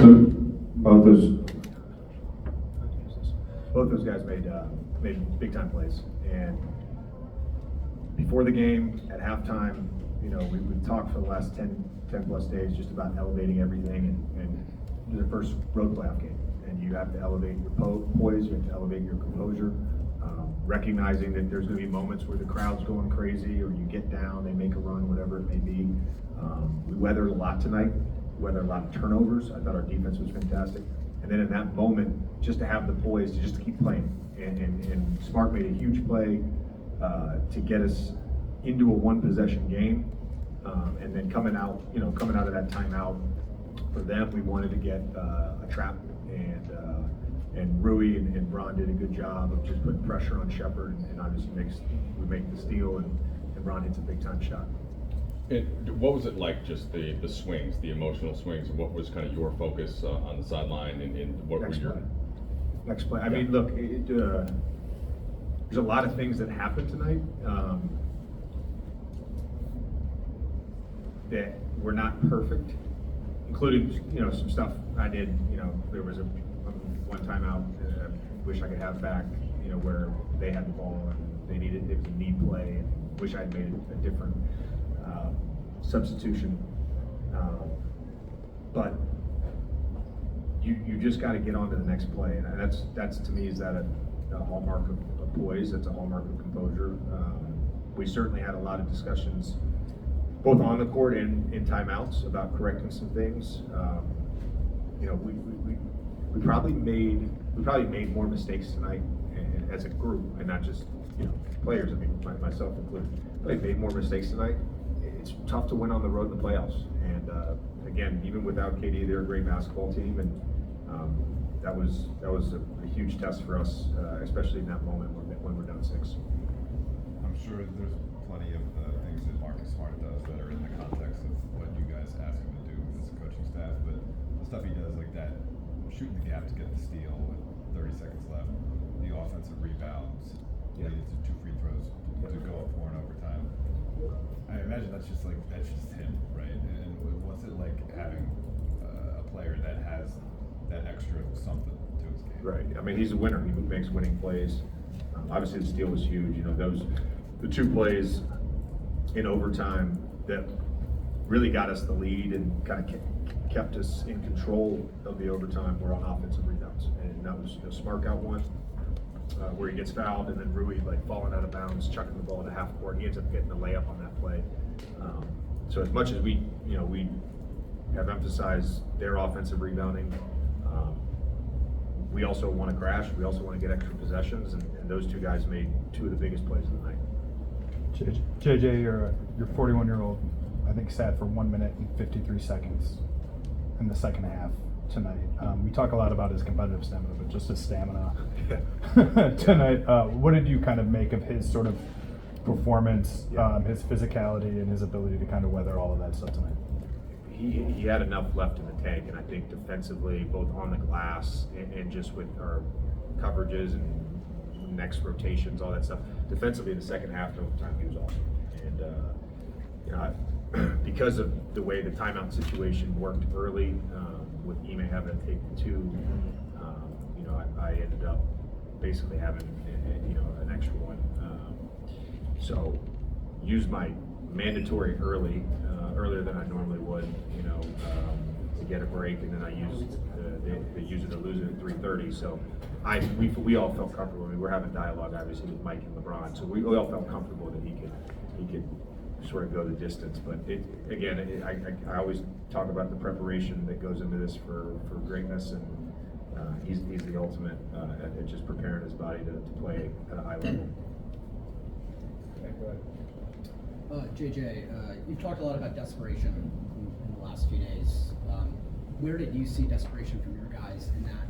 Both those guys made big time plays, and before the game, at halftime, we've talked for the last 10 plus days just about elevating everything, and the first road playoff game, and you have to elevate your poise, you have to elevate your composure, recognizing that there's going to be moments where the crowd's going crazy, or you get down, they make a run, whatever it may be. We weathered a lot tonight, weathered a lot of turnovers. I thought our defense was fantastic, and then in that moment, just to have the poise to just keep playing, and Smart made a huge play to get us into a one possession game, and then coming out of that timeout, for them, we wanted to get a trap, and Rui and Bron did a good job of just putting pressure on Shepard, and obviously we make the steal, and Bron hits a big time shot. And what was it like, just the swings, the emotional swings, and what was kind of your focus on the sideline, and what Next were your play. Next play. I mean, look, there's a lot of things that happened tonight that were not perfect, including some stuff I did. There was one timeout. Wish I could have back. Where they had the ball and it was a need play. And wish I'd made a different substitution. But you just got to get on to the next play, and that's to me, is that a hallmark of poise. That's a hallmark of composure. We certainly had a lot of discussions, both on the court and in timeouts, about correcting some things. We probably made more mistakes tonight, and as a group, and not just players. I mean, myself included. They made more mistakes tonight. It's tough to win on the road in the playoffs, and again, even without KD, they're a great basketball team, and that was a huge test for us, especially in that moment when we're down 6. I'm sure there's plenty of things that Marcus Smart does that are in the context of what you guys ask him to do as a coaching staff, but the stuff he does like that, shooting the gap to get the steal with 30 seconds left, the offensive rebounds, leading to 2 free throws to go up 4 in overtime. I imagine that's just him, right? And what's it like having a player that has that extra something to his game? Right. I mean, he's a winner. He makes winning plays. Obviously, the steal was huge. The 2 plays in overtime that really got us the lead and kind of kept us in control of the overtime were on offensive rebounds, and that was Smart got one where he gets fouled, and then Rui falling out of bounds, chucking the ball to half court. He ends up getting the layup on that play. So as much as we have emphasized their offensive rebounding, we also want to crash. We also want to get extra possessions, and those 2 guys made 2 of the biggest plays of the night. JJ, your 41-year-old, I think, sat for 1 minute and 53 seconds in the second half tonight. We talk a lot about his competitive stamina, but just his stamina tonight. What did you kind of make of his sort of performance, his physicality, and his ability to kind of weather all of that stuff tonight? He had enough left in the tank, and I think defensively, both on the glass and just with our coverages and next rotations, all that stuff. Defensively, in the second half, overtime, he was awesome. And because of the way the timeout situation worked early, with Ime having to take the 2, I ended up basically having an extra one. So used my mandatory earlier than I normally would, to get a break, and then I used the use it or lose it at 3:30. So we all felt comfortable. I mean, we're having dialogue obviously with Mike and LeBron, so we all felt comfortable that he could sort of go the distance. But I always talk about the preparation that goes into this for greatness, and he's the ultimate at just preparing his body to play at a high level. JJ, you've talked a lot about desperation in the last few days. Where did you see desperation from your guys in that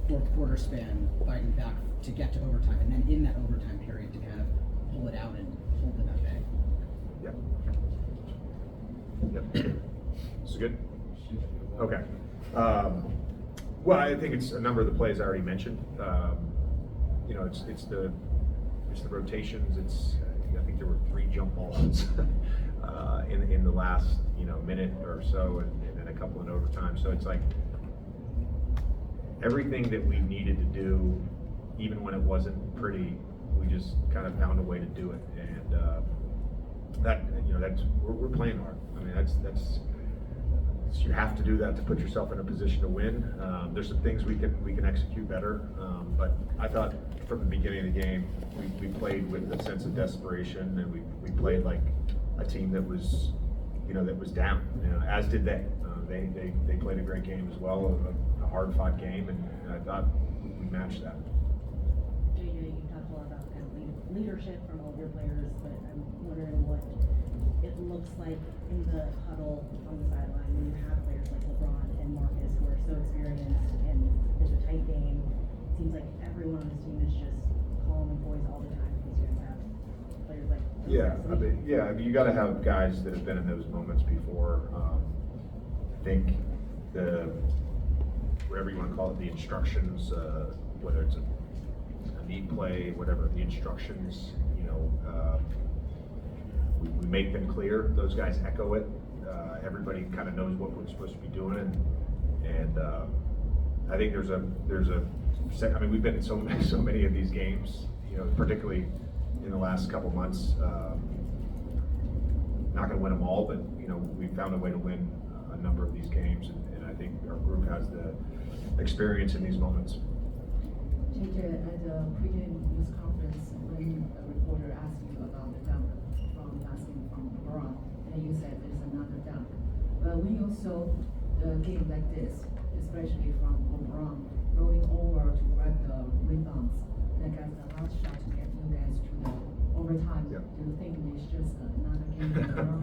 4th quarter span, fighting back to get to overtime, and then in that overtime period to kind of pull it out and hold them at bay? Yep. This is good? Okay. Well, I think it's a number of the plays I already mentioned. It's the rotations. I think there were 3 jump balls in the last minute or so, and then a couple in overtime. So it's like everything that we needed to do, even when it wasn't pretty, we just kind of found a way to do it. And we're playing hard. I mean, that's you have to do that to put yourself in a position to win. There's some things we can execute better, but I thought from the beginning of the game we played with a sense of desperation, and we played like a team that was down, as did they. They played a great game as well, a hard-fought game, and I thought we matched that. JJ, you talked a lot about kind of leadership from all of your players, but I'm wondering what it looks like in the huddle on the sideline when you have players like LeBron and Marcus who are so experienced, and there's a tight game. It seems like everyone on this team is just calm and poised all the time because you guys have players like I mean, you got to have guys that have been in those moments before. I think whatever you want to call it, the instructions, whether it's a neat play, whatever the instructions, we make them clear. Those guys echo it. Everybody kind of knows what we're supposed to be doing, and I think there's a. I mean, we've been in so many of these games, particularly in the last couple months. Not going to win them all, but we found a way to win a number of these games, and I think our group has the experience in these moments. JJ, at the pregame news conference, when a reporter asked you about the dunk from LeBron, and you said there's another dunk. But when you saw the game like this, especially from LeBron, rolling over to grab the rebounds, and I guess the last shot to get you guys to the overtime, Yep. do you think it's just another game from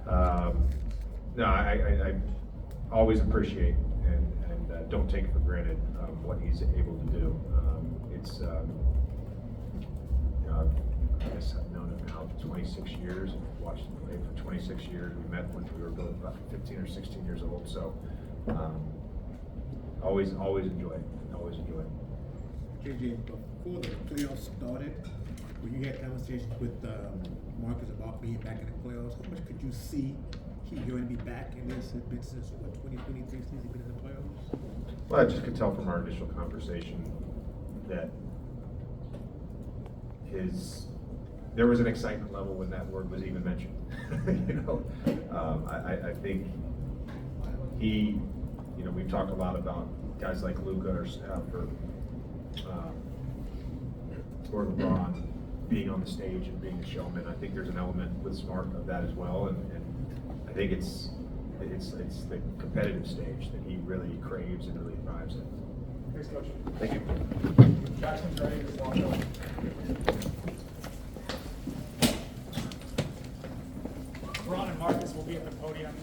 LeBron? No, I always appreciate and don't take for granted what he's able to do. I guess I've known him now for 26 years, and watched him play for 26 years. We met when we were both about 15 or 16 years old, so always enjoy it. Always enjoy it. JJ, before the playoffs started, when you had conversations with Marcus about being back in the playoffs, how much could you see he's going to be back in this? It's been since 2023 since he's been in the playoffs. Well, I just could tell from our initial conversation that there was an excitement level when that word was even mentioned. I think we've talked a lot about guys like Luka or LeBron being on the stage and being a showman. I think there's an element with Smart of that as well, and I think it's the competitive stage that he really craves and really thrives in. Thanks, Coach. Thank you. Jackson's ready to walk up. Ron and Marcus will be at the podium.